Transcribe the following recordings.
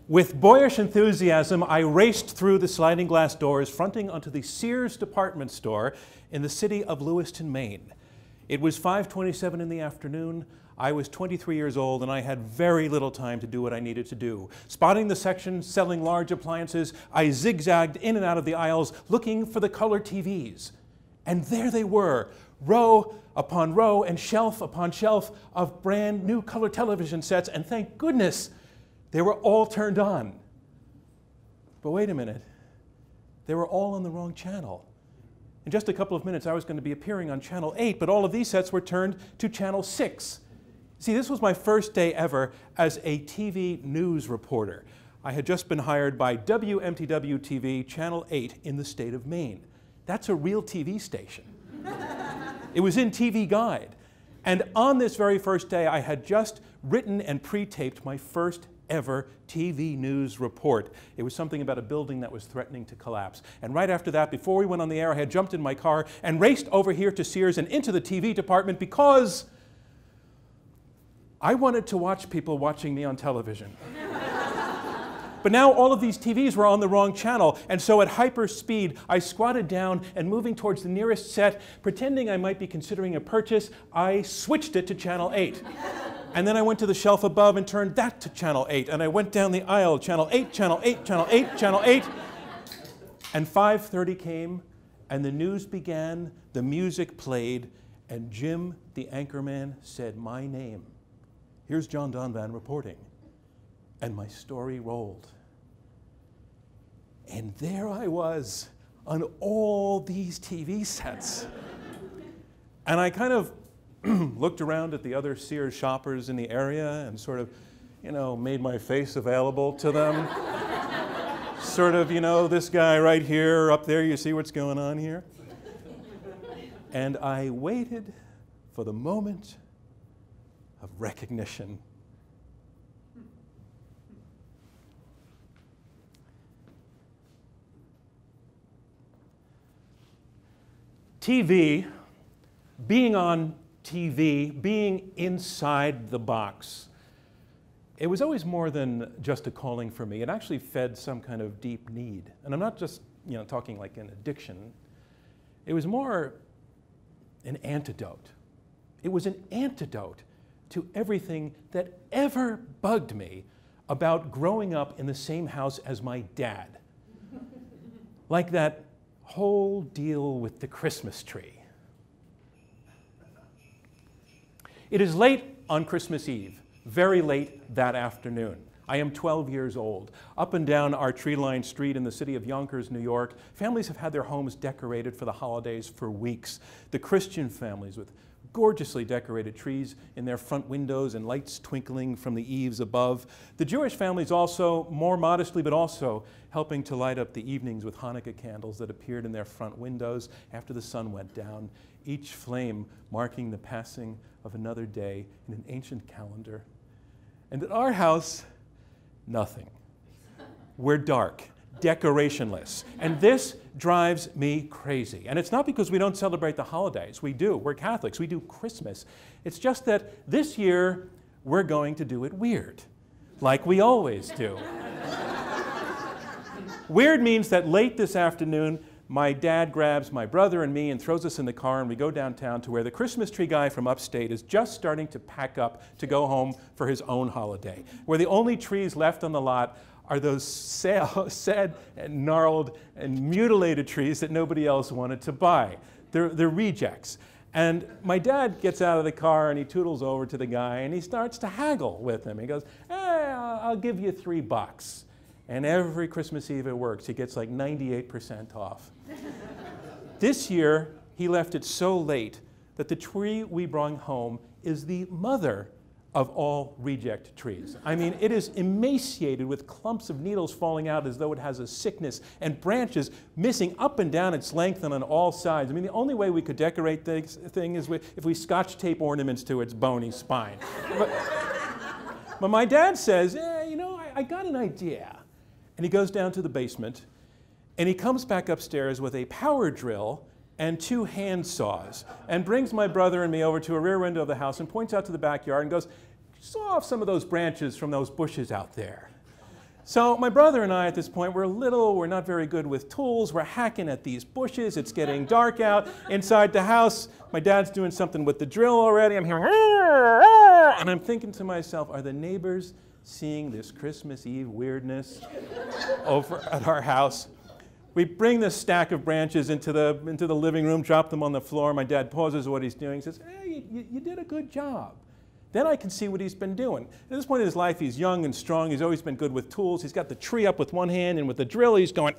With boyish enthusiasm, I raced through the sliding glass doors fronting onto the Sears department store in the city of Lewiston, Maine. It was 5:27 in the afternoon. I was 23 years old and I had very little time to do what I needed to do. Spotting the section selling large appliances, I zigzagged in and out of the aisles looking for the color TVs. And there they were, row upon row and shelf upon shelf of brand new color television sets, and thank goodness they were all turned on. But wait a minute, they were all on the wrong channel. In just a couple of minutes I was going to be appearing on Channel 8, but all of these sets were turned to Channel 6. See, this was my first day ever as a TV news reporter. I had just been hired by WMTW-TV Channel 8 in the state of Maine. That's a real TV station. It was in TV Guide. And on this very first day, I had just written and pre-taped my first ever TV news report. It was something about a building that was threatening to collapse. And right after that, before we went on the air, I had jumped in my car and raced over here to Sears and into the TV department because I wanted to watch people watching me on television. But now all of these TVs were on the wrong channel, and so at hyper speed, I squatted down and moving towards the nearest set, pretending I might be considering a purchase, I switched it to Channel 8. And then I went to the shelf above and turned that to Channel 8, and I went down the aisle, Channel 8, Channel 8, Channel 8, Channel 8. And 5:30 came, and the news began, the music played, and Jim, the anchorman, said my name. Here's John Donvan reporting. And my story rolled. And there I was on all these TV sets. And I kind of looked around at the other Sears shoppers in the area and sort of, made my face available to them. Sort of, this guy right here, up there, you see what's going on here? And I waited for the moment of recognition. TV, being on TV, being inside the box, it was always more than just a calling for me. It actually fed some kind of deep need. And I'm not just talking like an addiction. It was more an antidote. It was an antidote to everything that ever bugged me about growing up in the same house as my dad. Like that whole deal with the Christmas tree. It is late on Christmas Eve, very late that afternoon. I am 12 years old. Up and down our tree-lined street in the city of Yonkers, New York, families have had their homes decorated for the holidays for weeks. The Christian families with gorgeously decorated trees in their front windows and lights twinkling from the eaves above. The Jewish families also, more modestly, but also helping to light up the evenings with Hanukkah candles that appeared in their front windows after the sun went down, each flame marking the passing of another day in an ancient calendar. And at our house, nothing. We're dark, decorationless. And this drives me crazy. And it's not because we don't celebrate the holidays. We do. We're Catholics. We do Christmas. It's just that this year, we're going to do it weird, like we always do. Weird means that late this afternoon, my dad grabs my brother and me and throws us in the car, and we go downtown to where the Christmas tree guy from upstate is just starting to pack up to go home for his own holiday, where the only trees left on the lot are those sad and gnarled and mutilated trees that nobody else wanted to buy. They're rejects. And my dad gets out of the car and he toodles over to the guy and he starts to haggle with him. He goes, hey, I'll give you $3. And every Christmas Eve it works. He gets like 98% off. This year, he left it so late that the tree we brought home is the mother of all reject trees. I mean, it is emaciated with clumps of needles falling out as though it has a sickness and branches missing up and down its length and on all sides. I mean, the only way we could decorate this thing is if we scotch tape ornaments to its bony spine. But my dad says, I got an idea. And he goes down to the basement and he comes back upstairs with a power drill and 2 hand saws and brings my brother and me over to a rear window of the house and points out to the backyard and goes, saw off some of those branches from those bushes out there. So my brother and I at this point, we're not very good with tools. We're hacking at these bushes. It's getting dark out inside the house. My dad's doing something with the drill already. I'm hearing, and I'm thinking to myself, are the neighbors seeing this Christmas Eve weirdness over at our house? We bring this stack of branches into the living room, drop them on the floor. My dad pauses what he's doing, says, hey, you did a good job. Then I can see what he's been doing. At this point in his life, he's young and strong. He's always been good with tools. He's got the tree up with one hand, and with the drill, he's going,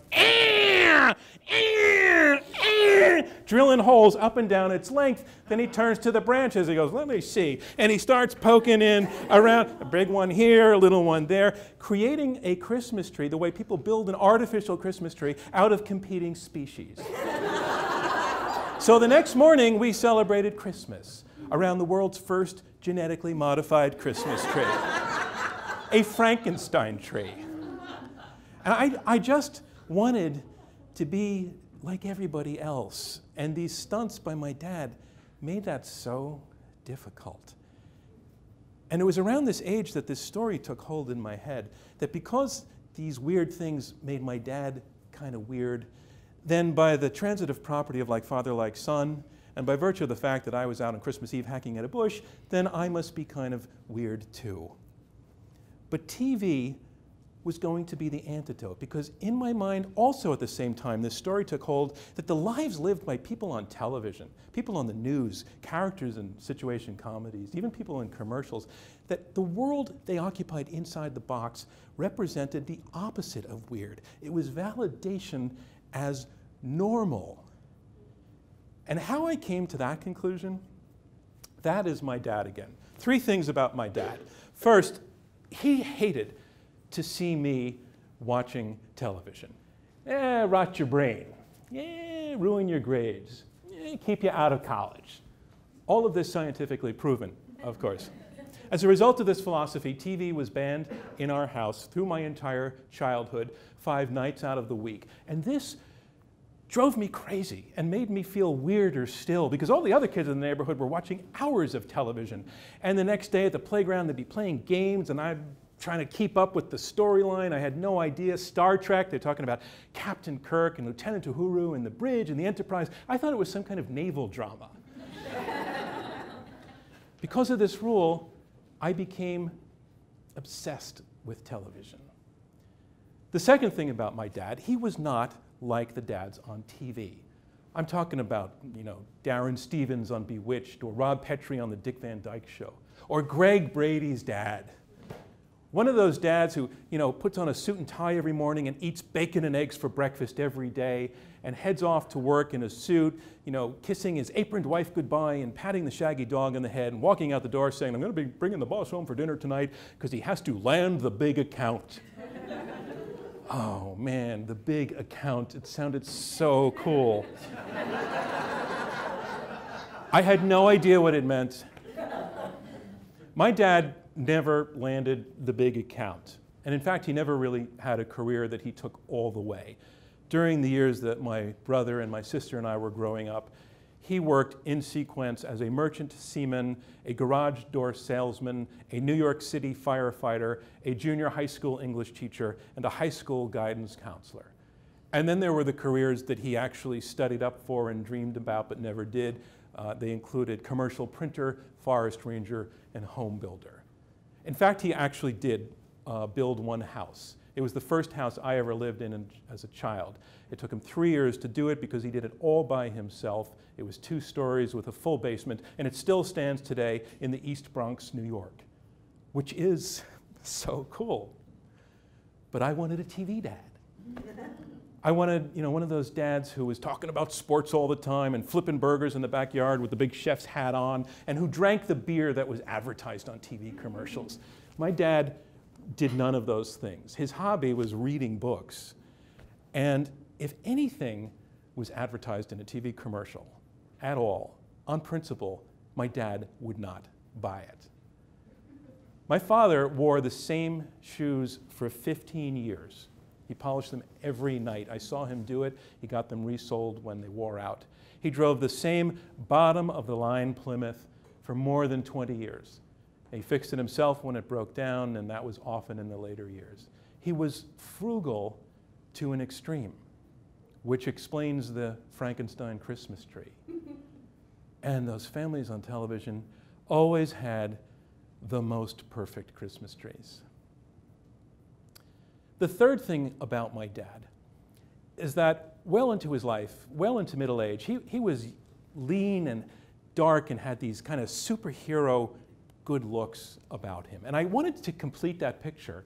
drilling holes up and down its length. Then he turns to the branches. He goes, let me see. And he starts poking in around, a big one here, a little one there, creating a Christmas tree the way people build an artificial Christmas tree out of competing species. So the next morning, we celebrated Christmas around the world's first genetically modified Christmas tree, a Frankenstein tree. And I just wanted to be like everybody else. And these stunts by my dad made that so difficult. And it was around this age that this story took hold in my head, that because these weird things made my dad kind of weird, then by the transitive property of like father, like son, and by virtue of the fact that I was out on Christmas Eve hacking at a bush, then I must be kind of weird too. But TV was going to be the antidote, because in my mind, also at the same time, this story took hold that the lives lived by people on television, people on the news, characters in situation comedies, even people in commercials, that the world they occupied inside the box represented the opposite of weird. It was validation as normal. And how I came to that conclusion, that is my dad again. 3 things about my dad. First, he hated to see me watching television. Rot your brain. Ruin your grades. Keep you out of college. All of this scientifically proven, of course. As a result of this philosophy, TV was banned in our house through my entire childhood, 5 nights out of the week. And this drove me crazy and made me feel weirder still, because all the other kids in the neighborhood were watching hours of television. And the next day at the playground, they'd be playing games, and I'm trying to keep up with the storyline. I had no idea. Star Trek, they're talking about Captain Kirk and Lieutenant Uhuru and the bridge and the Enterprise. I thought it was some kind of naval drama. Because of this rule, I became obsessed with television. The second thing about my dad, he was not like the dads on TV. I'm talking about, Darren Stevens on Bewitched, or Rob Petrie on the Dick Van Dyke Show, or Greg Brady's dad. One of those dads who, puts on a suit and tie every morning and eats bacon and eggs for breakfast every day and heads off to work in a suit, kissing his aproned wife goodbye and patting the shaggy dog on the head and walking out the door saying, I'm going to be bringing the boss home for dinner tonight because he has to land the big account. Oh man, the big account, it sounded so cool. I had no idea what it meant. My dad never landed the big account. And in fact, he never really had a career that he took all the way. During the years that my brother and my sister and I were growing up, he worked in sequence as a merchant seaman, a garage door salesman, a New York City firefighter, a junior high school English teacher, and a high school guidance counselor. And then there were the careers that he actually studied up for and dreamed about but never did. They included commercial printer, forest ranger, and home builder. In fact, he actually did build one house. It was the first house I ever lived in as a child. It took him 3 years to do it because he did it all by himself. It was 2 stories with a full basement, and it still stands today in the East Bronx, New York, which is so cool. But I wanted a TV dad. I wanted, one of those dads who was talking about sports all the time and flipping burgers in the backyard with the big chef's hat on, and who drank the beer that was advertised on TV commercials. My dad did none of those things. His hobby was reading books. And if anything was advertised in a TV commercial at all, on principle, my dad would not buy it. My father wore the same shoes for 15 years. He polished them every night. I saw him do it. He got them resold when they wore out. He drove the same bottom-of-the-line Plymouth for more than 20 years. He fixed it himself when it broke down, and that was often in the later years. He was frugal to an extreme, which explains the Frankenstein Christmas tree. And those families on television always had the most perfect Christmas trees. The third thing about my dad is that well into his life, well into middle age, he was lean and dark and had these kind of superhero good looks about him. And I wanted to complete that picture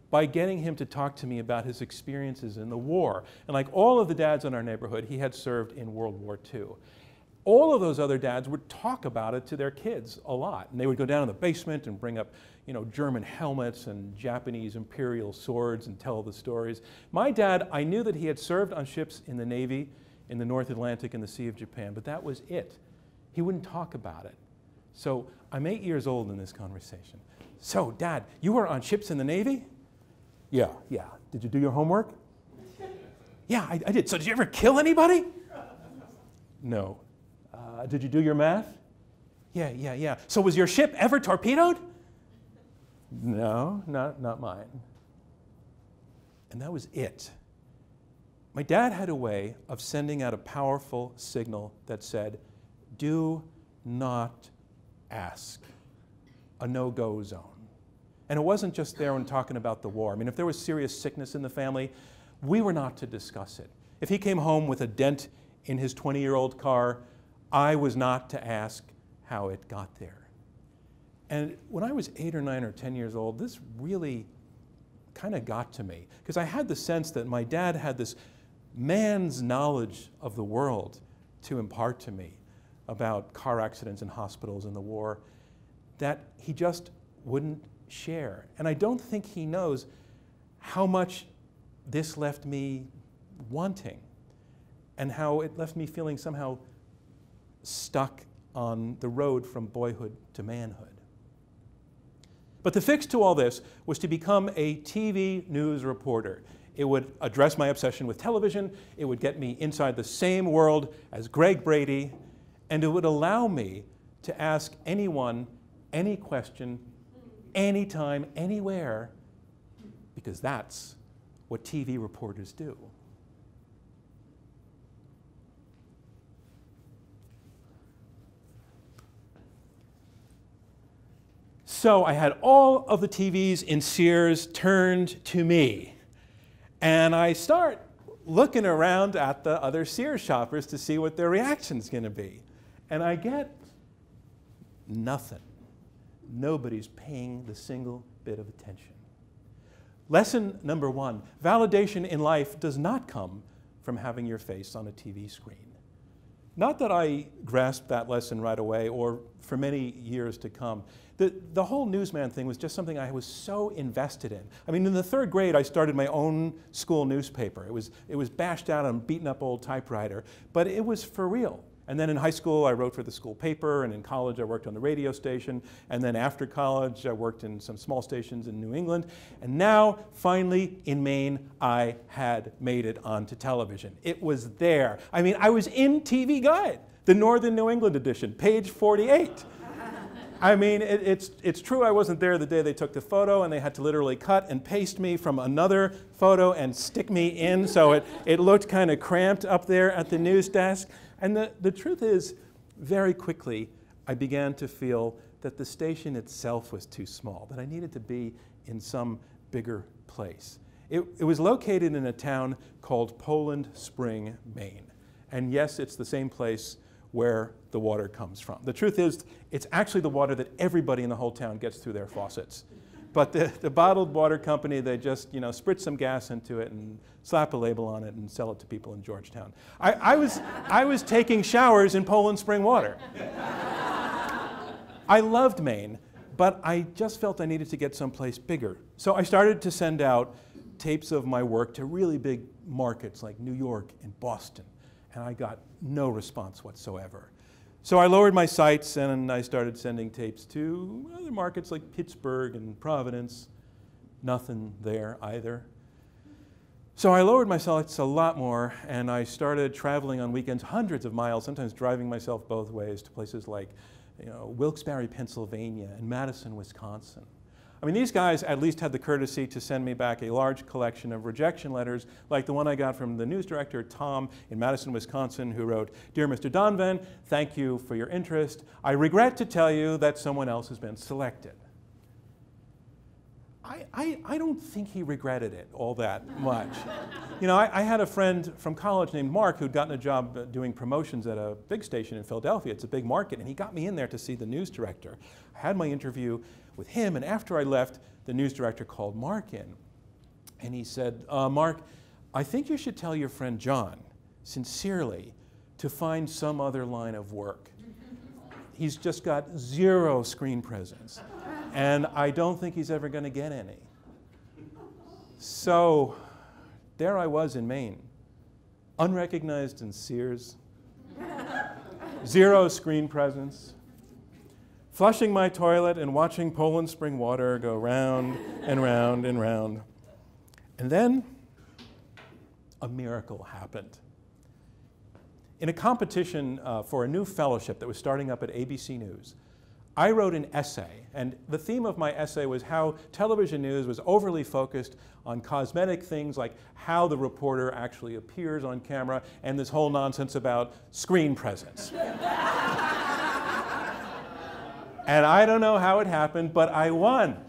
by getting him to talk to me about his experiences in the war. And like all of the dads in our neighborhood, he had served in World War II. All of those other dads would talk about it to their kids a lot. And they would go down in the basement and bring up, German helmets and Japanese imperial swords and tell the stories. My dad, I knew that he had served on ships in the Navy, in the North Atlantic and the Sea of Japan, but that was it. He wouldn't talk about it. So I'm 8 years old in this conversation. So, Dad, you were on ships in the Navy? Yeah. Did you do your homework? Yeah, I did. So did you ever kill anybody? No. Did you do your math? Yeah. So was your ship ever torpedoed? No, not mine. And that was it. My dad had a way of sending out a powerful signal that said, do not ask. A no-go zone. And it wasn't just there when talking about the war. I mean, if there was serious sickness in the family, we were not to discuss it. If he came home with a dent in his 20-year-old car, I was not to ask how it got there. And when I was 8 or 9 or 10 years old, this really kind of got to me, because I had the sense that my dad had this man's knowledge of the world to impart to me about car accidents and hospitals in the war that he just wouldn't share. And I don't think he knows how much this left me wanting and how it left me feeling somehow stuck on the road from boyhood to manhood. But the fix to all this was to become a TV news reporter. It would address my obsession with television, it would get me inside the same world as Greg Brady, and it would allow me to ask anyone any question, anytime, anywhere, because that's what TV reporters do. So I had all of the TVs in Sears turned to me. And I start looking around at the other Sears shoppers to see what their reaction's going to be. And I get nothing. Nobody's paying the single bit of attention. Lesson number 1, validation in life does not come from having your face on a TV screen. Not that I grasped that lesson right away or for many years to come. The whole newsman thing was just something I was so invested in. I mean, in the 3rd grade, I started my own school newspaper. It was bashed out on a beaten up old typewriter, but it was for real. And then in high school, I wrote for the school paper, and in college, I worked on the radio station. And then after college, I worked in some small stations in New England. And now, finally, in Maine, I had made it onto television. It was there. I mean, I was in TV Guide, the Northern New England edition, page 48. I mean, it's true I wasn't there the day they took the photo, and they had to literally cut and paste me from another photo and stick me in, so it looked kind of cramped up there at the news desk. And the truth is, very quickly, I began to feel that the station itself was too small, that I needed to be in some bigger place. It was located in a town called Poland Spring, Maine. And yes, it's the same place where the water comes from. The truth is, it's actually the water that everybody in the whole town gets through their faucets. But the bottled water company, they just spritz some gas into it and slap a label on it and sell it to people in Georgetown. I was taking showers in Poland Spring water. I loved Maine, but I just felt I needed to get someplace bigger. So I started to send out tapes of my work to really big markets like New York and Boston, and I got no response whatsoever. So I lowered my sights and I started sending tapes to other markets like Pittsburgh and Providence. Nothing there either. So I lowered my sights a lot more, and I started traveling on weekends hundreds of miles, sometimes driving myself both ways to places like Wilkes-Barre, Pennsylvania, and Madison, Wisconsin. I mean, these guys at least had the courtesy to send me back a large collection of rejection letters, like the one I got from the news director, Tom, in Madison, Wisconsin, who wrote, "Dear Mr. Donvan, thank you for your interest. I regret to tell you that someone else has been selected." I don't think he regretted it all that much. You know, I had a friend from college named Mark who'd gotten a job doing promotions at a big station in Philadelphia. It's a big market, and he got me in there to see the news director. I had my interview with him, and after I left, the news director called Mark in. And he said, "Mark, I think you should tell your friend John, sincerely, to find some other line of work. He's just got zero screen presence, and I don't think he's ever going to get any." So there I was in Maine, unrecognized in Sears, zero screen presence, flushing my toilet and watching Poland spring water go round and round and round. And then a miracle happened. In a competition for a new fellowship that was starting up at ABC News, I wrote an essay, and the theme of my essay was how television news was overly focused on cosmetic things like how the reporter actually appears on camera and this whole nonsense about screen presence. And I don't know how it happened, but I won.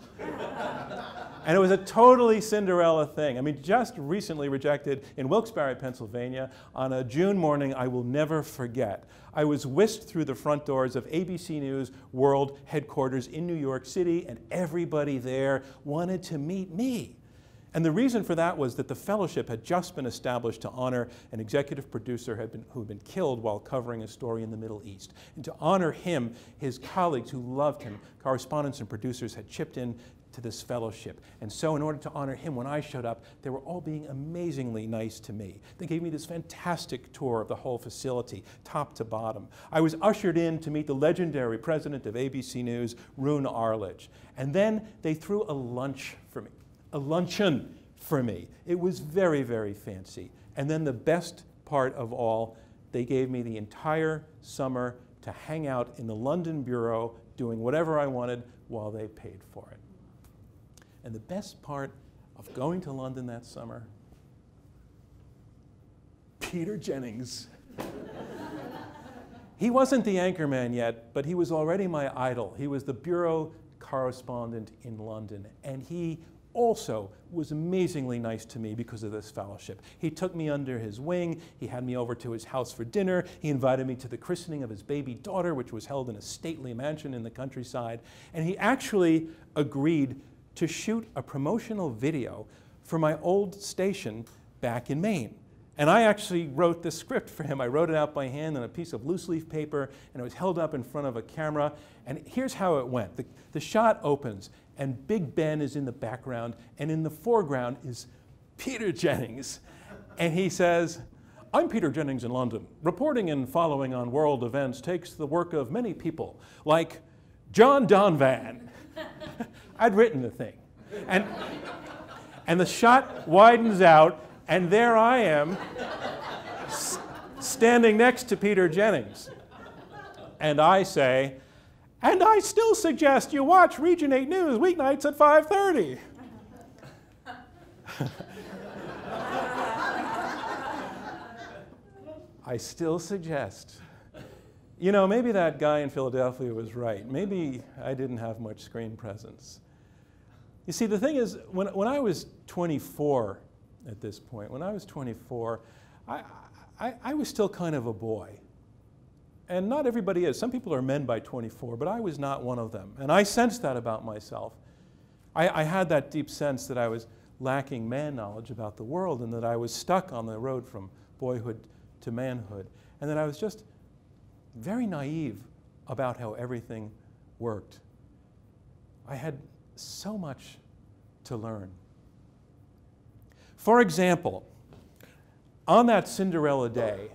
And it was a totally Cinderella thing. I mean, just recently rejected in Wilkes-Barre, Pennsylvania, on a June morning I will never forget. I was whisked through the front doors of ABC News World headquarters in New York City, and everybody there wanted to meet me. And the reason for that was that the fellowship had just been established to honor an executive producer who had been killed while covering a story in the Middle East. And to honor him, his colleagues who loved him, correspondents and producers, had chipped in to this fellowship. And so in order to honor him, when I showed up, they were all being amazingly nice to me. They gave me this fantastic tour of the whole facility, top to bottom. I was ushered in to meet the legendary president of ABC News, Roone Arledge. And then they threw a luncheon for me. It was very, very fancy. And then the best part of all, they gave me the entire summer to hang out in the London bureau doing whatever I wanted while they paid for it. And the best part of going to London that summer, Peter Jennings. He wasn't the anchorman yet, but he was already my idol. He was the bureau correspondent in London, and he also was amazingly nice to me because of this fellowship. He took me under his wing, he had me over to his house for dinner, he invited me to the christening of his baby daughter, which was held in a stately mansion in the countryside, and he actually agreed to shoot a promotional video for my old station back in Maine. And I actually wrote the script for him. I wrote it out by hand on a piece of loose leaf paper, and it was held up in front of a camera. And here's how it went. The shot opens, and Big Ben is in the background, and in the foreground is Peter Jennings. And he says, "I'm Peter Jennings in London. Reporting and following on world events takes the work of many people, like John Donvan." I'd written the thing. And the shot widens out, and there I am, standing next to Peter Jennings. And I say, "And I still suggest you watch Region 8 News weeknights at 5:30. I still suggest. You know, maybe that guy in Philadelphia was right. Maybe I didn't have much screen presence. You see, the thing is, when I was 24 at this point, when I was 24, I was still kind of a boy. And not everybody is. Some people are men by 24, but I was not one of them. And I sensed that about myself. I had that deep sense that I was lacking man knowledge about the world, and that I was stuck on the road from boyhood to manhood, and that I was just very naive about how everything worked. I had so much to learn. For example, on that Cinderella day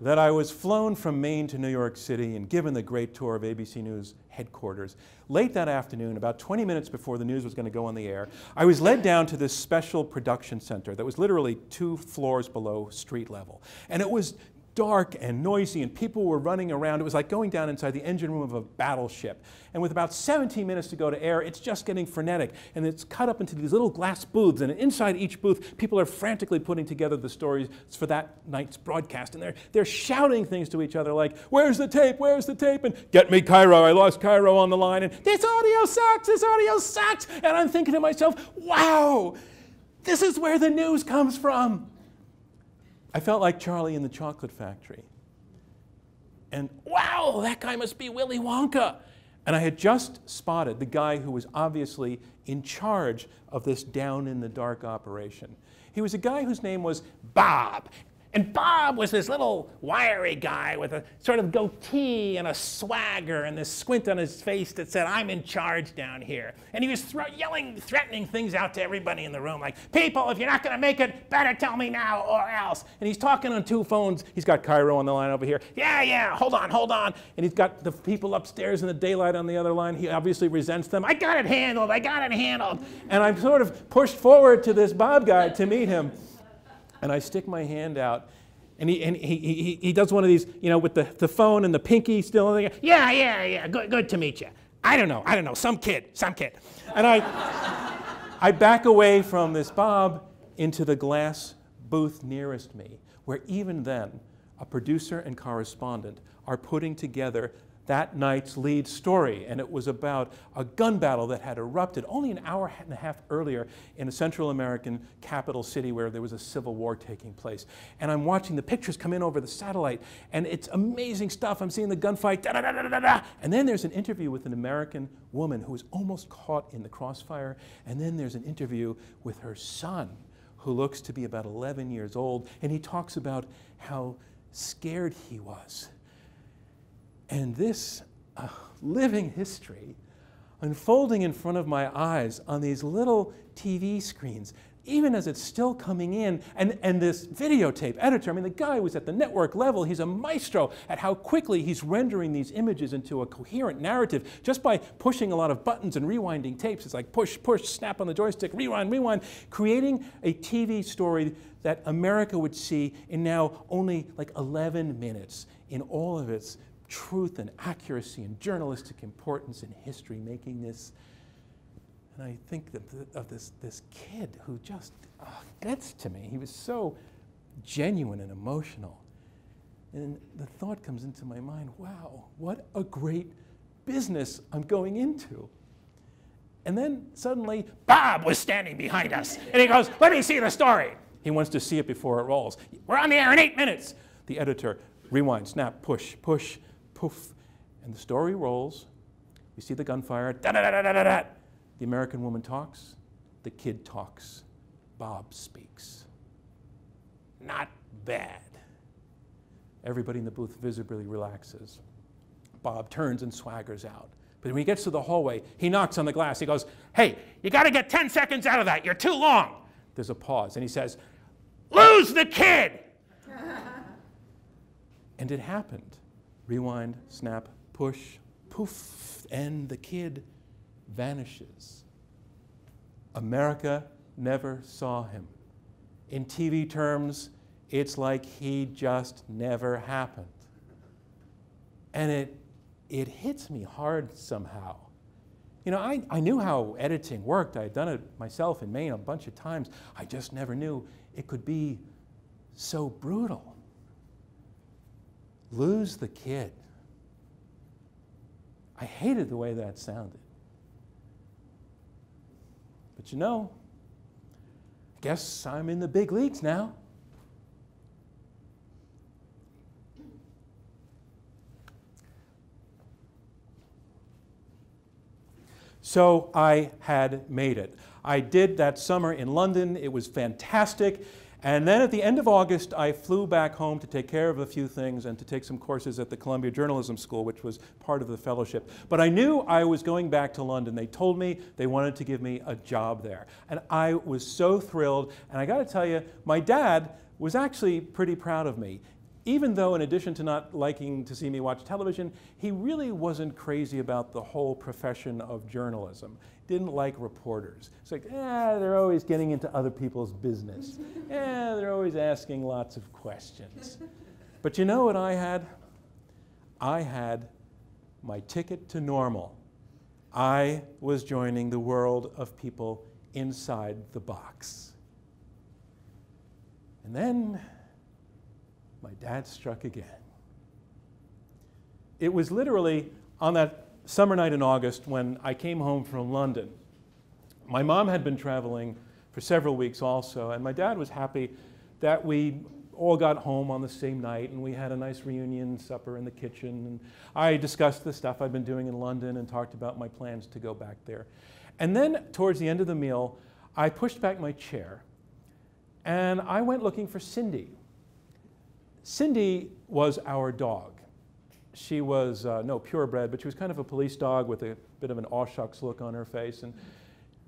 that I was flown from Maine to New York City and given the great tour of ABC News headquarters, late that afternoon, about 20 minutes before the news was going to go on the air, I was led down to this special production center that was literally 2 floors below street level. And it was dark and noisy, and people were running around. It was like going down inside the engine room of a battleship. And with about 17 minutes to go to air, it's just getting frenetic. And it's cut up into these little glass booths. And inside each booth, people are frantically putting together the stories for that night's broadcast. And they're shouting things to each other like, "Where's the tape? Where's the tape?" And "Get me Cairo. I lost Cairo on the line." And "This audio sucks. This audio sucks." And I'm thinking to myself, wow, this is where the news comes from. I felt like Charlie in the Chocolate Factory. And wow, that guy must be Willy Wonka. And I had just spotted the guy who was obviously in charge of this down-in-the-dark operation. He was a guy whose name was Bob. And Bob was this little wiry guy with a sort of goatee and a swagger and this squint on his face that said, "I'm in charge down here." And he was yelling, threatening things out to everybody in the room, like, "People, if you're not going to make it, better tell me now or else." And he's talking on 2 phones. He's got Cairo on the line over here. Yeah, hold on. And he's got the people upstairs in the daylight on the other line. He obviously resents them. "I got it handled. And I'm sort of pushed forward to this Bob guy to meet him. And I stick my hand out, and he does one of these, you know, with the phone and the pinky still in there. Yeah, good to meet you. I don't know, some kid. And I back away from this Bob into the glass booth nearest me, where even then, a producer and correspondent are putting together that night's lead story, and it was about a gun battle that had erupted only an hour and a half earlier in a Central American capital city where there was a civil war taking place. And I'm watching the pictures come in over the satellite, and it's amazing stuff. I'm seeing the gunfight, da-da-da-da-da-da. And then there's an interview with an American woman who was almost caught in the crossfire, and then there's an interview with her son, who looks to be about 11 years old, and he talks about how scared he was. And this living history unfolding in front of my eyes on these little TV screens, even as it's still coming in, and this videotape editor, I mean, the guy was at the network level. He's a maestro at how quickly he's rendering these images into a coherent narrative just by pushing a lot of buttons and rewinding tapes. It's like push, snap on the joystick, rewind, creating a TV story that America would see in now only like 11 minutes in all of its truth and accuracy and journalistic importance in history, making this. And I think of this kid who just gets to me. He was so genuine and emotional. And the thought comes into my mind, wow, what a great business I'm going into. And then suddenly, Bob was standing behind us. And he goes, "Let me see the story." He wants to see it before it rolls. "We're on the air in 8 minutes. The editor, rewind, snap, push, poof. And the story rolls. We see the gunfire. Da-da-da-da-da-da. The American woman talks. The kid talks. Bob speaks. Not bad. Everybody in the booth visibly relaxes. Bob turns and swaggers out. But when he gets to the hallway, he knocks on the glass. He goes, "Hey, you got to get 10 seconds out of that. You're too long." There's a pause. And he says, "Lose the kid." And it happened. Rewind, snap, push, poof, and the kid vanishes. America never saw him. In TV terms, it's like he just never happened. And it hits me hard somehow. You know, I knew how editing worked. I had done it myself in Maine a bunch of times. I just never knew it could be so brutal. Lose the kid. I hated the way that sounded. But you know, I guess I'm in the big leagues now. So I had made it. I did that summer in London. It was fantastic. And then at the end of August, I flew back home to take care of a few things and to take some courses at the Columbia Journalism School, which was part of the fellowship. But I knew I was going back to London. They told me they wanted to give me a job there. And I was so thrilled. And I got to tell you, my dad was actually pretty proud of me. Even though, in addition to not liking to see me watch television, he really wasn't crazy about the whole profession of journalism. Didn't like reporters. It's like, they're always getting into other people's business. They're always asking lots of questions. But you know what I had? I had my ticket to normal. I was joining the world of people inside the box. And then my dad struck again. It was literally on that summer night in August when I came home from London. My mom had been traveling for several weeks also, and my dad was happy that we all got home on the same night, and we had a nice reunion supper in the kitchen. And I discussed the stuff I'd been doing in London and talked about my plans to go back there. And then towards the end of the meal, I pushed back my chair, and I went looking for Cindy. Cindy was our dog. She was no purebred, but she was kind of a police dog with a bit of an aw shucks look on her face. And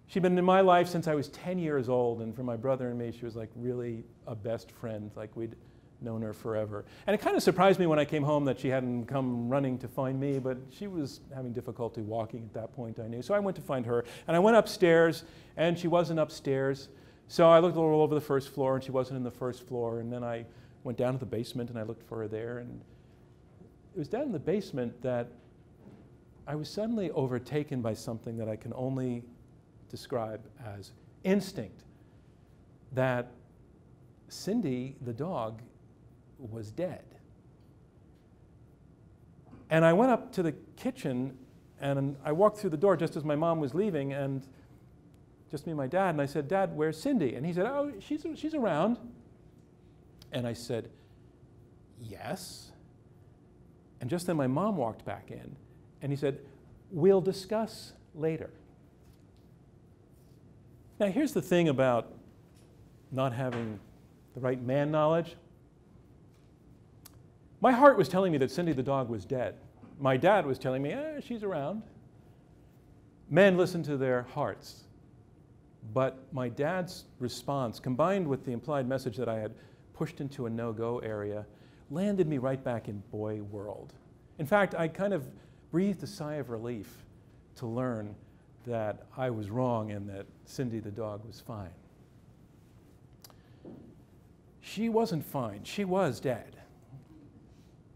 she'd been in my life since I was 10 years old, and for my brother and me, she was like really a best friend, like we'd known her forever. And it kind of surprised me when I came home that she hadn't come running to find me, but she was having difficulty walking at that point, I knew. So I went to find her, and I went upstairs, and she wasn't upstairs. So I looked all over the first floor, and she wasn't in the first floor, and then I went down to the basement, and I looked for her there, and it was down in the basement that I was suddenly overtaken by something that I can only describe as instinct, that Cindy, the dog, was dead. And I went up to the kitchen, and I walked through the door just as my mom was leaving, and just me and my dad, and I said, "Dad, where's Cindy?" And he said, "Oh, she's around." And I said, "Yes." And just then my mom walked back in, and he said, "We'll discuss later." Now here's the thing about not having the right man knowledge. My heart was telling me that Cindy the dog was dead. My dad was telling me, she's around. Men listen to their hearts. But my dad's response, combined with the implied message that I had pushed into a no-go area, landed me right back in boy world. In fact, I kind of breathed a sigh of relief to learn that I was wrong and that Cindy the dog was fine. She wasn't fine. She was dead.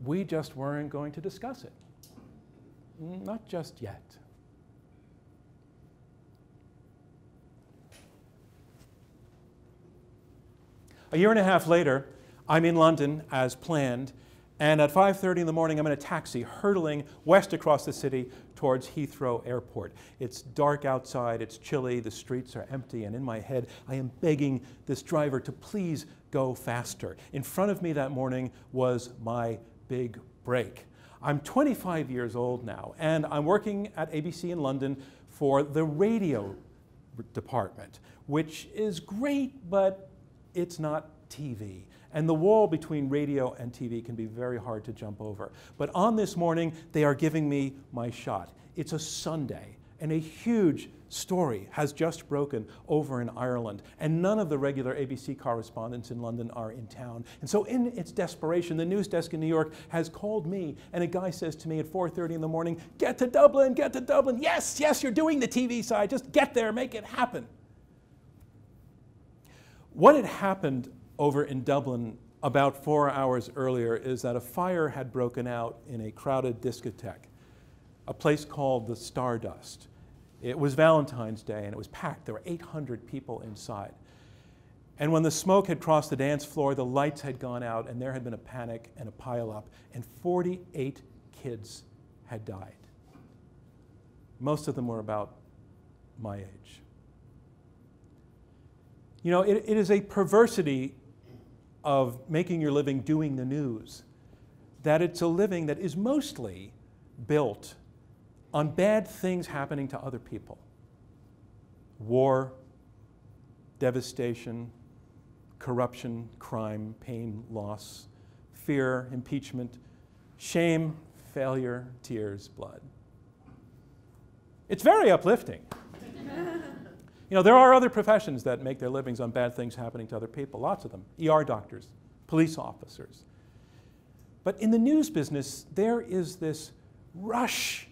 We just weren't going to discuss it. Not just yet. A year and a half later, I'm in London as planned, and at 5:30 in the morning, I'm in a taxi hurtling west across the city towards Heathrow Airport. It's dark outside, it's chilly, the streets are empty, and in my head, I am begging this driver to please go faster. In front of me that morning was my big break. I'm 25 years old now, and I'm working at ABC in London for the radio department, which is great, but it's not TV. And the wall between radio and TV can be very hard to jump over. But on this morning, they are giving me my shot. It's a Sunday, and a huge story has just broken over in Ireland, and none of the regular ABC correspondents in London are in town. And so in its desperation, the news desk in New York has called me, and a guy says to me at 4:30 in the morning, "Get to Dublin, get to Dublin. Yes, yes, you're doing the TV side. Just get there, make it happen." What had happened over in Dublin about 4 hours earlier is that a fire had broken out in a crowded discotheque, a place called the Stardust. It was Valentine's Day, and it was packed. There were 800 people inside. And when the smoke had crossed the dance floor, the lights had gone out, and there had been a panic and a pileup, and 48 kids had died. Most of them were about my age. You know, it is a perversity of making your living doing the news, that it's a living that is mostly built on bad things happening to other people. War, devastation, corruption, crime, pain, loss, fear, impeachment, shame, failure, tears, blood. It's very uplifting. You know, there are other professions that make their livings on bad things happening to other people, lots of them. ER doctors, police officers. But in the news business, there is this rush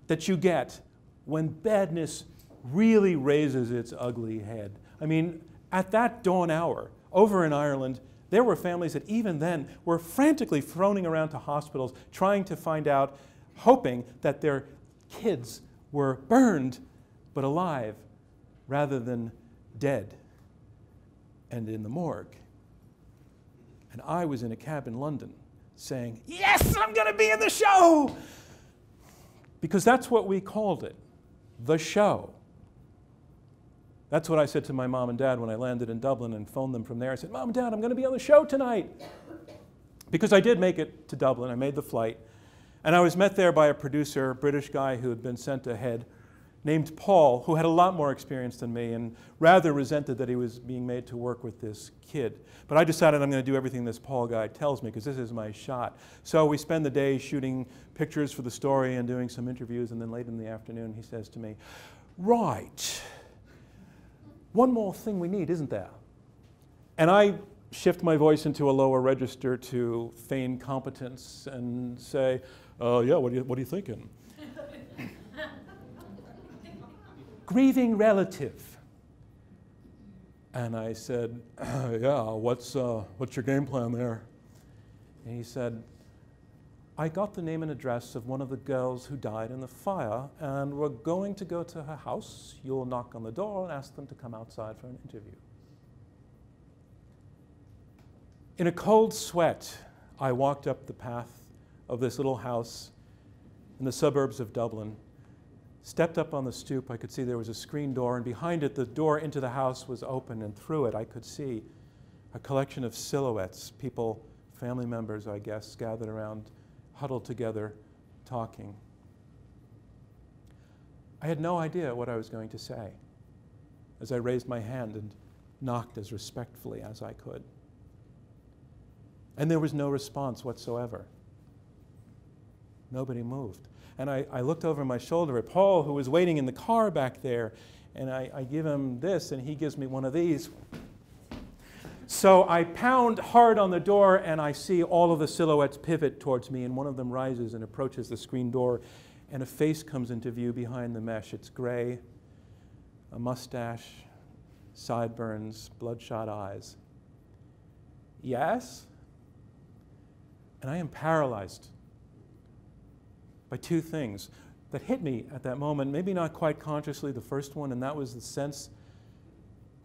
that you get when badness really raises its ugly head. I mean, at that dawn hour, over in Ireland, There were families that even then were frantically phoning around to hospitals trying to find out, hoping that their kids were burned but alive rather than dead and in the morgue. And I was in a cab in London saying, yes, I'm going to be in the show! Because that's what we called it, the show. That's what I said to my mom and dad when I landed in Dublin and phoned them from there. I said, Mom and Dad, I'm going to be on the show tonight. Because I did make it to Dublin. I made the flight. And I was met there by a producer, a British guy who had been sent ahead, named Paul, who had a lot more experience than me and rather resented that he was being made to work with this kid. But I decided I'm going to do everything this Paul guy tells me because this is my shot. So we spend the day shooting pictures for the story and doing some interviews, and then late in the afternoon he says to me, right, one more thing we need, isn't there? And I shift my voice into a lower register to feign competence and say, yeah, what are you thinking? Grieving relative. And I said, yeah, what's your game plan there? And he said, I got the name and address of one of the girls who died in the fire, and we're going to go to her house. You'll knock on the door and ask them to come outside for an interview. In a cold sweat, I walked up the path of this little house in the suburbs of Dublin, stepped up on the stoop. I could see there was a screen door, and behind it, the door into the house was open, and through it, I could see a collection of silhouettes, people, family members, I guess, gathered around, huddled together, talking. I had no idea what I was going to say as I raised my hand and knocked as respectfully as I could. And there was no response whatsoever. Nobody moved. And I looked over my shoulder at Paul, who was waiting in the car back there, and I give him this, and he gives me one of these. So I pound hard on the door, and I see all of the silhouettes pivot towards me, and one of them rises and approaches the screen door, and a face comes into view behind the mesh. It's gray, a mustache, sideburns, bloodshot eyes. Yes? And I am paralyzed by two things that hit me at that moment, maybe not quite consciously, the first one, and that was the sense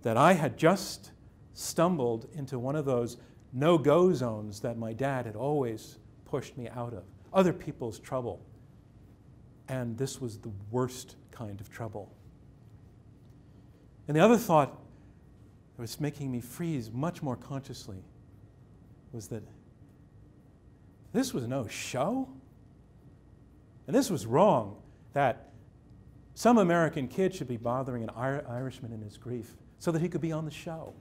that I had just stumbled into one of those no-go zones that my dad had always pushed me out of, other people's trouble. And this was the worst kind of trouble. And the other thought that was making me freeze much more consciously was that this was no show. And this was wrong, that some American kid should be bothering an Irishman in his grief so that he could be on the show.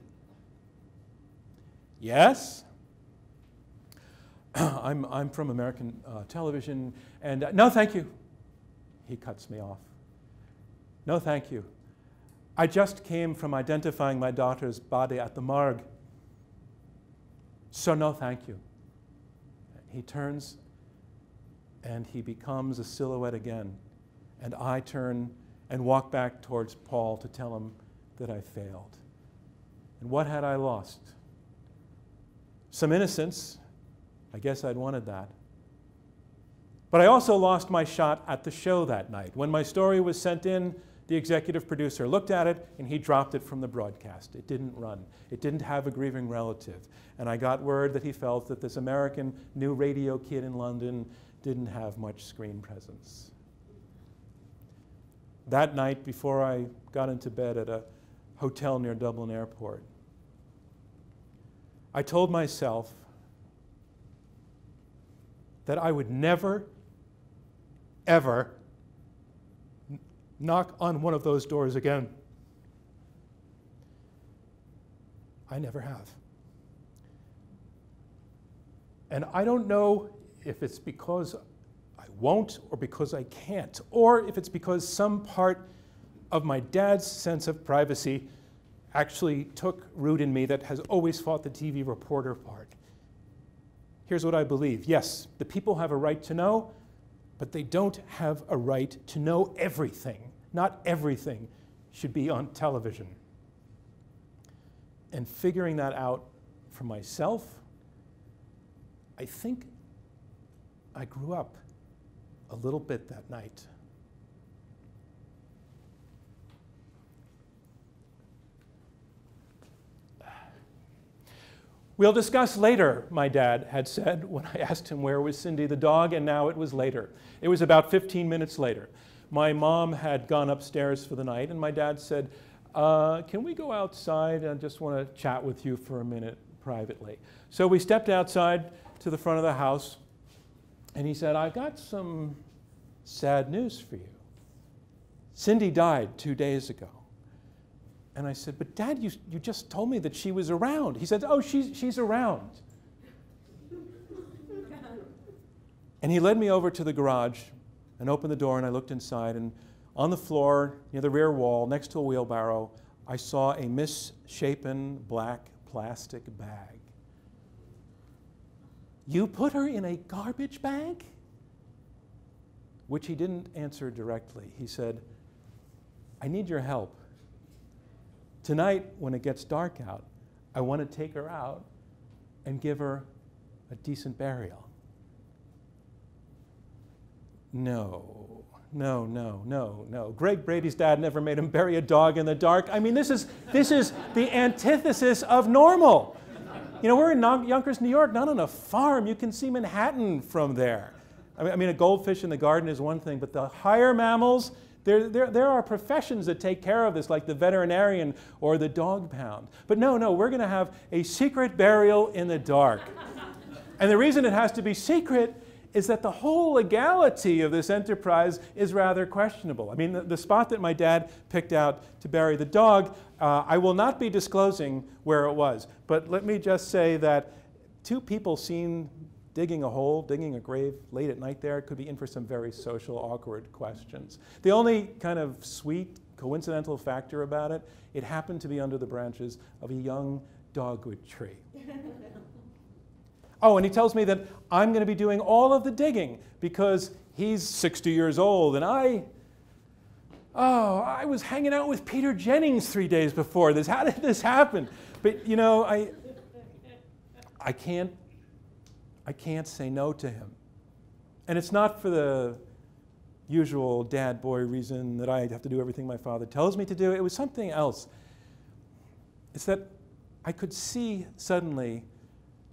Yes, I'm from American television, and no, thank you. He cuts me off. No, thank you. I just came from identifying my daughter's body at the morgue. So no, thank you. He turns, and he becomes a silhouette again. And I turn and walk back towards Paul to tell him that I failed. And what had I lost? Some innocence. I guess I'd wanted that. But I also lost my shot at the show that night. When my story was sent in, the executive producer looked at it and he dropped it from the broadcast. It didn't run. It didn't have a grieving relative. And I got word that he felt that this American new radio kid in London didn't have much screen presence. That night, before I got into bed at a hotel near Dublin Airport, I told myself that I would never, ever knock on one of those doors again. I never have. And I don't know if it's because I won't or because I can't, or if it's because some part of my dad's sense of privacy actually took root in me that has always fought the TV reporter part. Here's what I believe. Yes, the people have a right to know, but they don't have a right to know everything. Not everything should be on television. And figuring that out for myself, I think I grew up a little bit that night. We'll discuss later, my dad had said when I asked him where was Cindy the dog, and now it was later. It was about 15 minutes later. My mom had gone upstairs for the night, and my dad said, can we go outside? I just want to chat with you for a minute privately. So we stepped outside to the front of the house, and he said, I got some sad news for you. Cindy died 2 days ago. And I said, but Dad, you just told me that she was around. He said, oh, she's around. And he led me over to the garage and opened the door, and I looked inside, and on the floor near the rear wall next to a wheelbarrow, I saw a misshapen black plastic bag. You put her in a garbage bag? Which he didn't answer directly. He said, I need your help. Tonight, when it gets dark out, I want to take her out and give her a decent burial. No. Greg Brady's dad never made him bury a dog in the dark. I mean, this is the antithesis of normal. You know, we're in Yonkers, New York, not on a farm. You can see Manhattan from there. I mean, a goldfish in the garden is one thing, but the higher mammals, there are professions that take care of this, like the veterinarian or the dog pound. But no, we're going to have a secret burial in the dark. And the reason it has to be secret is that the whole legality of this enterprise is rather questionable. I mean, the spot that my dad picked out to bury the dog, I will not be disclosing where it was. But let me just say that two people seen digging a grave late at night there could be in for some very social, awkward questions. The only kind of sweet, coincidental factor about it, it happened to be under the branches of a young dogwood tree. Oh, and he tells me that I'm going to be doing all of the digging because he's 60 years old, and I was hanging out with Peter Jennings 3 days before this. How did this happen? But, you know, I can't say no to him. And it's not for the usual dad-boy reason that I have to do everything my father tells me to do. It was something else. It's that I could see suddenly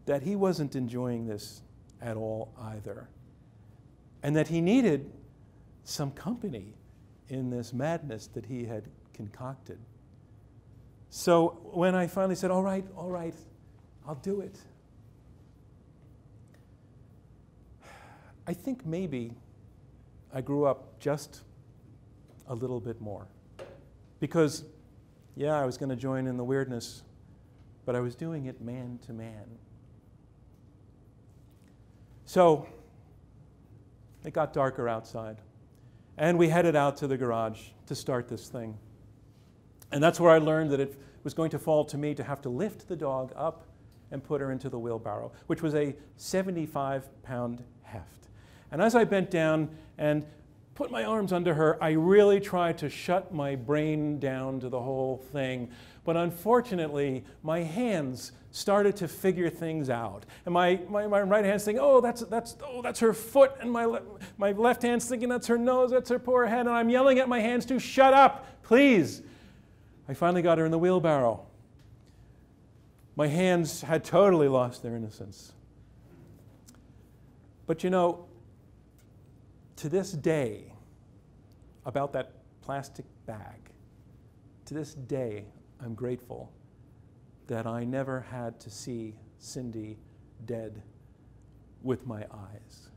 that he wasn't enjoying this at all either, and that he needed some company in this madness that he had concocted. So when I finally said, all right, I'll do it, I think maybe I grew up just a little bit more. Because, yeah, I was going to join in the weirdness, but I was doing it man to man. So it got darker outside, and we headed out to the garage to start this thing. And that's where I learned that it was going to fall to me to have to lift the dog up and put her into the wheelbarrow, which was a 75-pound heft. And as I bent down and put my arms under her, I really tried to shut my brain down to the whole thing. But unfortunately, my hands started to figure things out. And my right hand's thinking, oh, that's her foot. And my left hand's thinking, that's her nose, that's her poor head. And I'm yelling at my hands to shut up, please. I finally got her in the wheelbarrow. My hands had totally lost their innocence. But you know, to this day, about that plastic bag, to this day, I'm grateful that I never had to see Cindy dead with my eyes.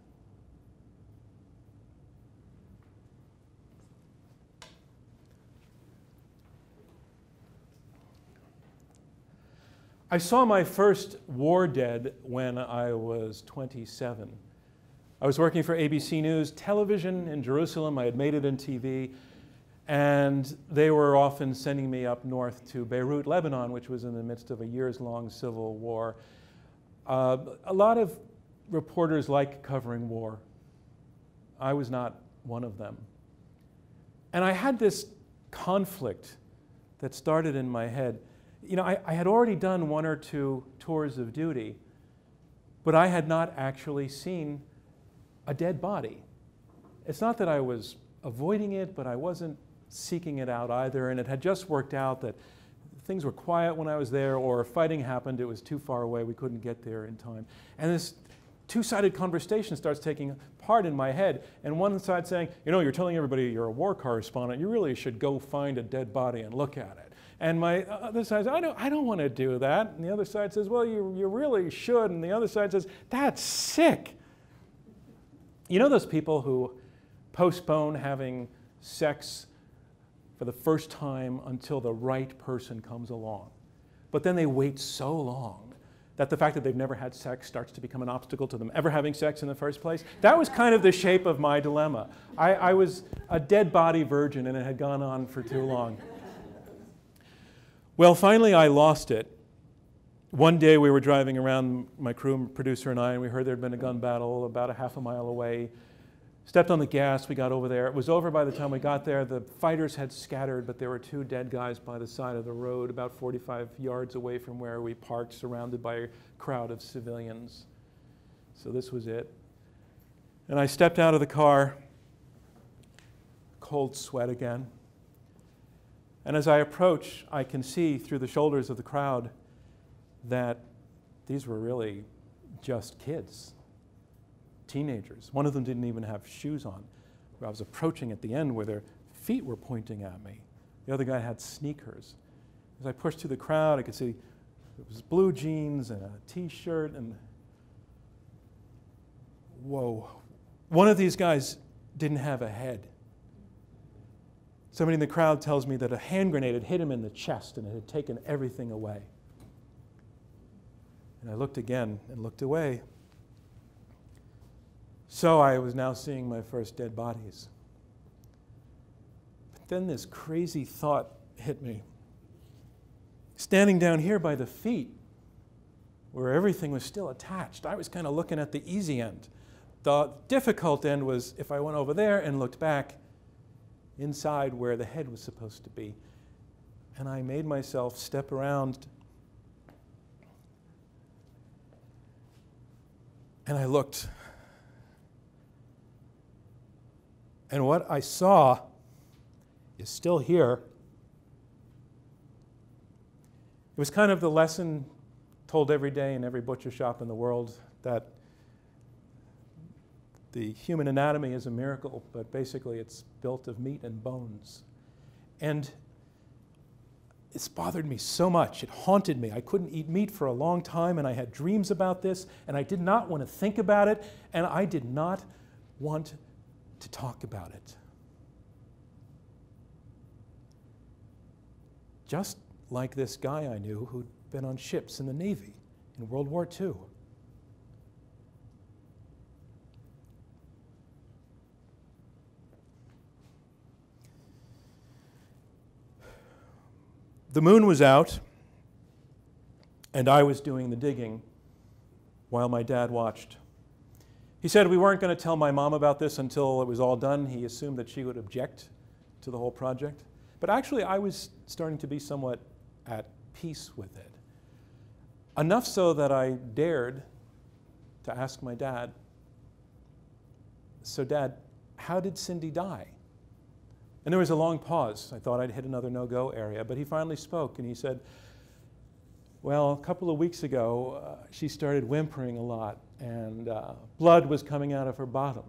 I saw my first war dead when I was 27. I was working for ABC News television in Jerusalem. I had made it in TV. And they were often sending me up north to Beirut, Lebanon, which was in the midst of a years-long civil war. A lot of reporters like covering war. I was not one of them. And I had this conflict that started in my head. You know, I had already done 1 or 2 tours of duty, but I had not actually seen a dead body. It's not that I was avoiding it, but I wasn't seeking it out either, and it had just worked out that things were quiet when I was there, or fighting happened, it was too far away, we couldn't get there in time. And this two-sided conversation starts taking part in my head, and one side saying, you know, you're telling everybody you're a war correspondent, you really should go find a dead body and look at it. And my other side says, I don't want to do that. And the other side says, well, you really should. And the other side says, that's sick. You know those people who postpone having sex for the first time until the right person comes along, but then they wait so long that the fact that they've never had sex starts to become an obstacle to them ever having sex in the first place? That was kind of the shape of my dilemma. I was a dead body virgin, and it had gone on for too long. Well, finally I lost it. One day we were driving around, my crew, producer and I, and we heard there had been a gun battle about a half a mile away. Stepped on the gas, we got over there. It was over by the time we got there. The fighters had scattered, but there were 2 dead guys by the side of the road, about 45 yards away from where we parked, surrounded by a crowd of civilians. So this was it. And I stepped out of the car, cold sweat again. And as I approach, I can see through the shoulders of the crowd that these were really just kids. Teenagers. One of them didn't even have shoes on. I was approaching at the end where their feet were pointing at me. The other guy had sneakers. As I pushed through the crowd, I could see it was blue jeans and a t-shirt, and whoa. One of these guys didn't have a head. Somebody in the crowd tells me that a hand grenade had hit him in the chest and it had taken everything away. And I looked again and looked away. So I was now seeing my first dead bodies. But then this crazy thought hit me. Standing down here by the feet, where everything was still attached, I was kind of looking at the easy end. The difficult end was if I went over there and looked back inside where the head was supposed to be. And I made myself step around, and I looked. And what I saw is still here. It was kind of the lesson told every day in every butcher shop in the world that the human anatomy is a miracle, but basically it's built of meat and bones. And it's bothered me so much. It haunted me. I couldn't eat meat for a long time, and I had dreams about this, and I did not want to think about it, and I did not want to talk about it. Just like this guy I knew who'd been on ships in the Navy in World War II. The moon was out, and I was doing the digging while my dad watched. He said we weren't going to tell my mom about this until it was all done. He assumed that she would object to the whole project. But actually, I was starting to be somewhat at peace with it. Enough so that I dared to ask my dad, so Dad, how did Cindy die? And there was a long pause. I thought I'd hit another no-go area, but he finally spoke, and he said, well, a couple of weeks ago, she started whimpering a lot, and blood was coming out of her bottom.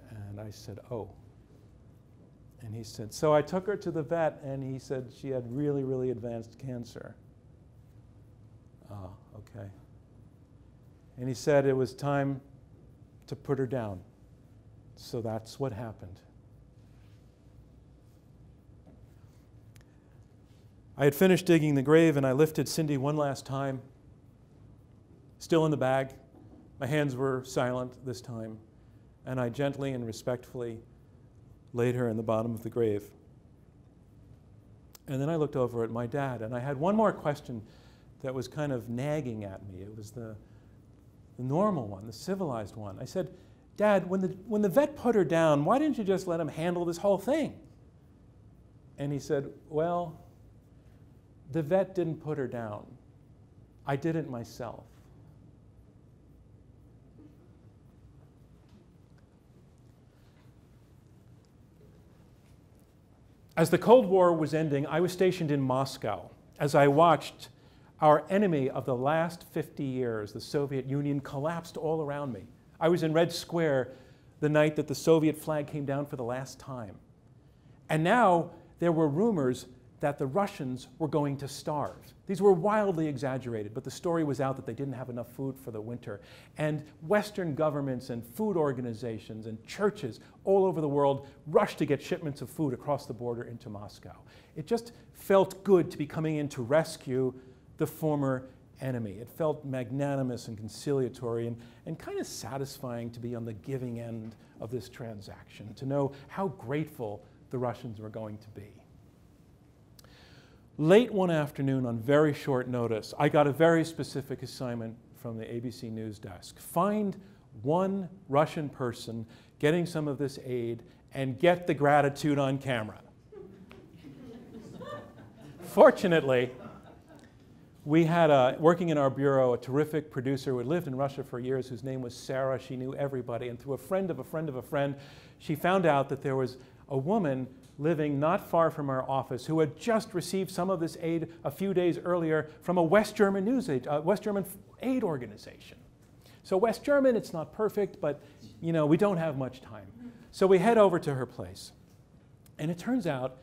And I said, oh. And he said, so I took her to the vet, and he said she had really, really advanced cancer. Oh, okay. And he said it was time to put her down. So that's what happened. I had finished digging the grave, and I lifted Cindy one last time, still in the bag. My hands were silent this time, and I gently and respectfully laid her in the bottom of the grave. And then I looked over at my dad, and I had one more question that was kind of nagging at me. It was the normal one, the civilized one. I said, Dad, when the vet put her down, why didn't you just let him handle this whole thing? And he said, well, The vet didn't put her down. I did it myself. As the Cold War was ending, I was stationed in Moscow as I watched our enemy of the last 50 years, the Soviet Union, collapsed all around me. I was in Red Square the night that the Soviet flag came down for the last time. And now there were rumors that the Russians were going to starve. These were wildly exaggerated, but the story was out that they didn't have enough food for the winter. And Western governments and food organizations and churches all over the world rushed to get shipments of food across the border into Moscow. It just felt good to be coming in to rescue the former enemy. It felt magnanimous and conciliatory and kind of satisfying to be on the giving end of this transaction, to know how grateful the Russians were going to be. Late one afternoon, on very short notice, I got a very specific assignment from the ABC News desk. Find one Russian person getting some of this aid and get the gratitude on camera. Fortunately, we had, working in our bureau, a terrific producer who had lived in Russia for years, whose name was Sarah. She knew everybody. And through a friend of a friend of a friend, she found out that there was a woman living not far from our office who had just received some of this aid a few days earlier from a West German aid organization. So West German, it's not perfect, but you know, we don't have much time. So we head over to her place. And it turns out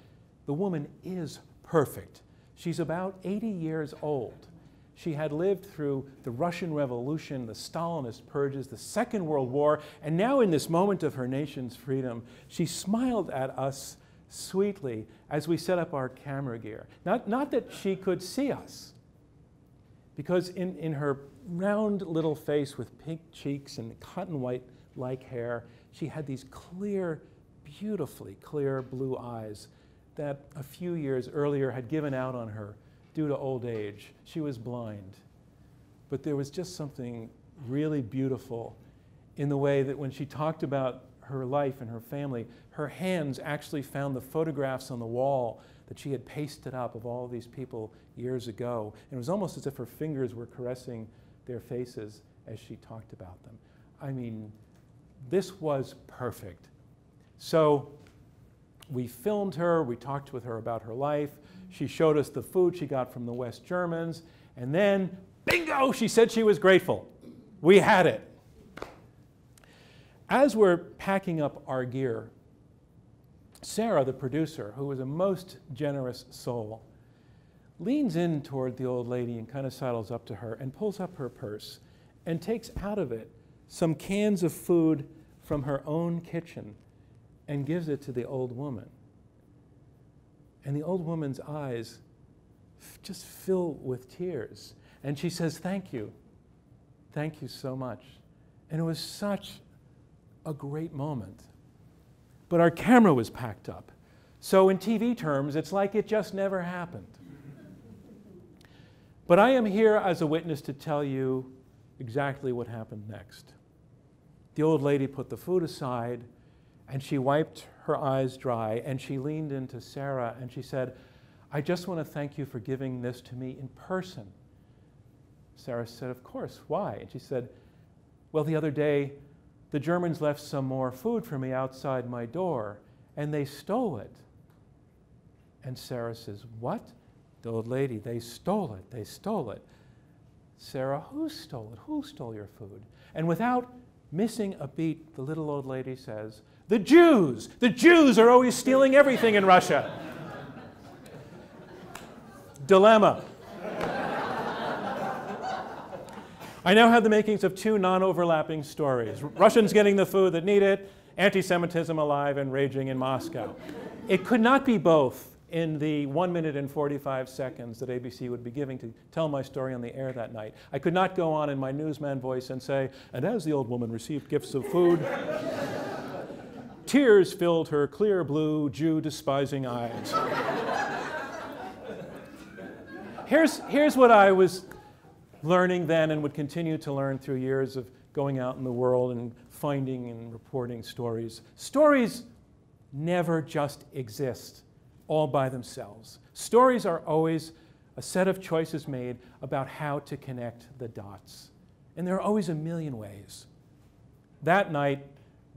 the woman is perfect. She's about 80 years old. She had lived through the Russian Revolution, the Stalinist purges, the Second World War, and now in this moment of her nation's freedom, she smiled at us sweetly as we set up our camera gear. Not that she could see us, because in her round little face with pink cheeks and cotton white-like hair, she had these clear, beautifully clear blue eyes that a few years earlier had given out on her due to old age. She was blind. But there was just something really beautiful in the way that when she talked about her life and her family, her hands actually found the photographs on the wall that she had pasted up of all of these people years ago. And it was almost as if her fingers were caressing their faces as she talked about them. I mean, this was perfect. So we filmed her, we talked with her about her life, she showed us the food she got from the West Germans, and then, bingo, she said she was grateful. We had it. As we're packing up our gear, Sarah, the producer, who was a most generous soul, leans in toward the old lady and kind of sidles up to her and pulls up her purse and takes out of it some cans of food from her own kitchen and gives it to the old woman. And the old woman's eyes just fill with tears. And she says, "Thank you. Thank you so much." And it was such a great moment. But our camera was packed up. So in TV terms, it's like it just never happened. But I am here as a witness to tell you exactly what happened next. The old lady put the food aside, and she wiped her eyes dry, and she leaned into Sarah, and she said, "I just want to thank you for giving this to me in person." Sarah said, "Of course, why?" And she said, "Well, the other day, the Germans left some more food for me outside my door, and they stole it." And Sarah says, "What?" The old lady, "They stole it, they stole it." Sarah, "Who stole it? Who stole your food?" And without missing a beat, the little old lady says, "The Jews! The Jews are always stealing everything in Russia." Dilemma. I now have the makings of two non-overlapping stories. Russians getting the food that need it, anti-Semitism alive and raging in Moscow. It could not be both in the 1 minute and 45 seconds that ABC would be giving to tell my story on the air that night. I could not go on in my newsman voice and say, "And as the old woman received gifts of food, tears filled her clear blue, Jew-despising eyes." Here's what I was learning then and would continue to learn through years of going out in the world and finding and reporting stories. Stories never just exist all by themselves. Stories are always a set of choices made about how to connect the dots. And there are always a million ways. That night,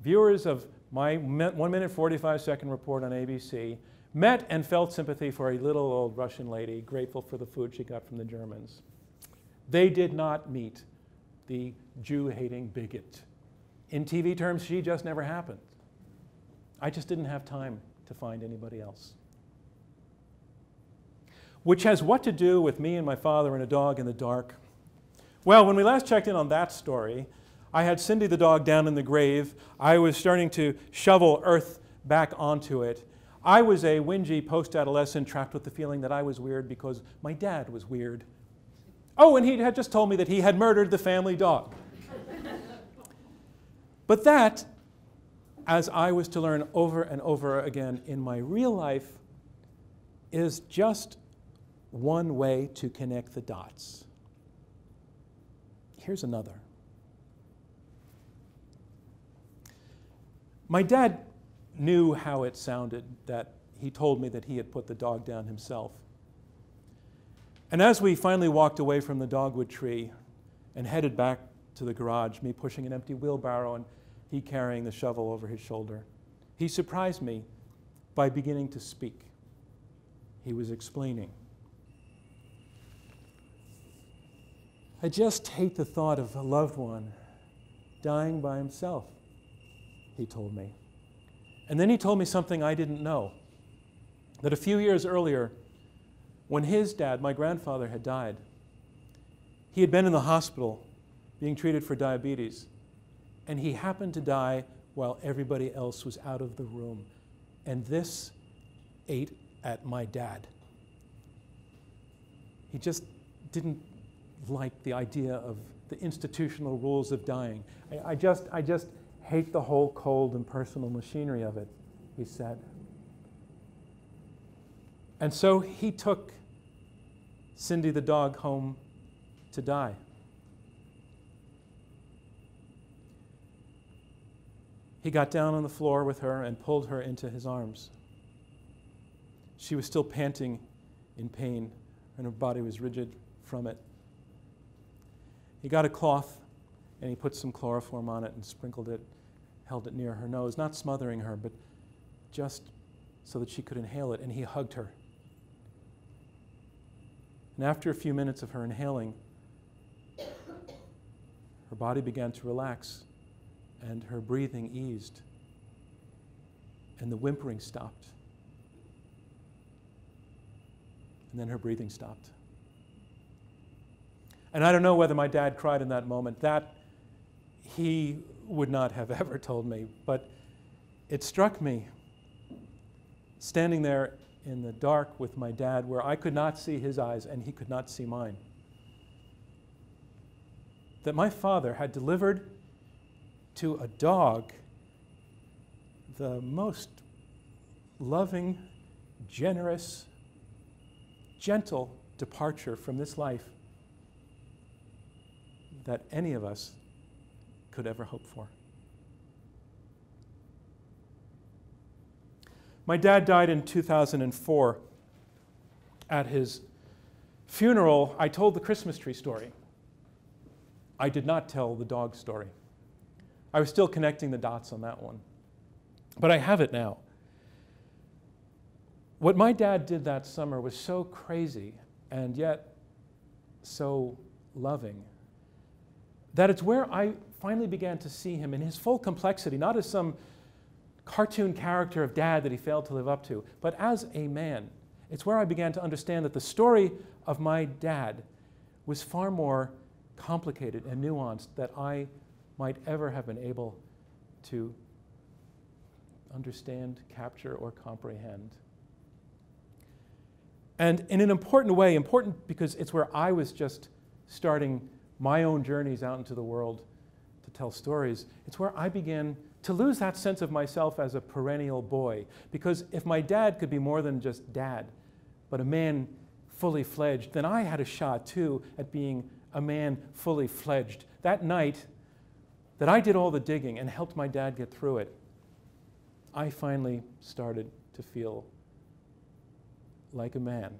viewers of my 1 minute 45-second report on ABC met and felt sympathy for a little old Russian lady grateful for the food she got from the Germans. They did not meet the Jew-hating bigot. In TV terms, she just never happened. I just didn't have time to find anybody else. Which has what to do with me and my father and a dog in the dark? Well, when we last checked in on that story, I had Cindy the dog down in the grave. I was starting to shovel earth back onto it. I was a whingy post-adolescent trapped with the feeling that I was weird because my dad was weird. Oh, and he had just told me that he had murdered the family dog. But that, as I was to learn over and over again in my real life, is just one way to connect the dots. Here's another. My dad knew how it sounded that he told me that he had put the dog down himself. And as we finally walked away from the dogwood tree and headed back to the garage, me pushing an empty wheelbarrow and he carrying the shovel over his shoulder, he surprised me by beginning to speak. He was explaining. I just hate the thought of a loved one dying by himself, he told me. And then he told me something I didn't know, that a few years earlier, when his dad, my grandfather, had died, he had been in the hospital being treated for diabetes, and he happened to die while everybody else was out of the room. And this ate at my dad. He just didn't like the idea of the institutional rules of dying. I just hate the whole cold and personal machinery of it, he said. And so he took Cindy the dog home to die. He got down on the floor with her and pulled her into his arms. She was still panting in pain, and her body was rigid from it. He got a cloth, and he put some chloroform on it and sprinkled it, held it near her nose, not smothering her, but just so that she could inhale it, and he hugged her. And after a few minutes of her inhaling, her body began to relax, and her breathing eased, and the whimpering stopped. And then her breathing stopped. And I don't know whether my dad cried in that moment. That he would not have ever told me, but it struck me, standing there in the dark with my dad, where I could not see his eyes and he could not see mine, that my father had delivered to a dog the most loving, generous, gentle departure from this life that any of us could ever hope for. My dad died in 2004. At his funeral, I told the Christmas tree story. I did not tell the dog story. I was still connecting the dots on that one. But I have it now. What my dad did that summer was so crazy and yet so loving that it's where I finally began to see him in his full complexity, not as some cartoon character of dad that he failed to live up to, but as a man. It's where I began to understand that the story of my dad was far more complicated and nuanced than I might ever have been able to understand, capture, or comprehend. And in an important way, important because it's where I was just starting my own journeys out into the world to tell stories, it's where I began to lose that sense of myself as a perennial boy. Because if my dad could be more than just dad, but a man fully fledged, then I had a shot too at being a man fully fledged. That night that I did all the digging and helped my dad get through it, I finally started to feel like a man.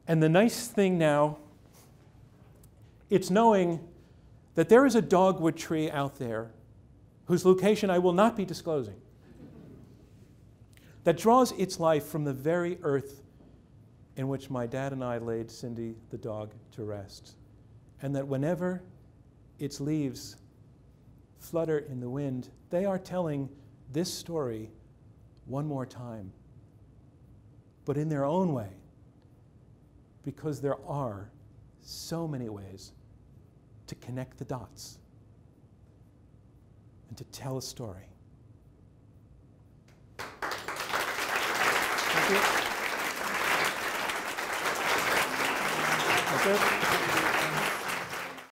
And the nice thing now, it's knowing that there is a dogwood tree out there whose location I will not be disclosing, that draws its life from the very earth in which my dad and I laid Cindy the dog to rest. And that whenever its leaves flutter in the wind, they are telling this story one more time, but in their own way, because there are so many ways to connect the dots and to tell a story. Thank you.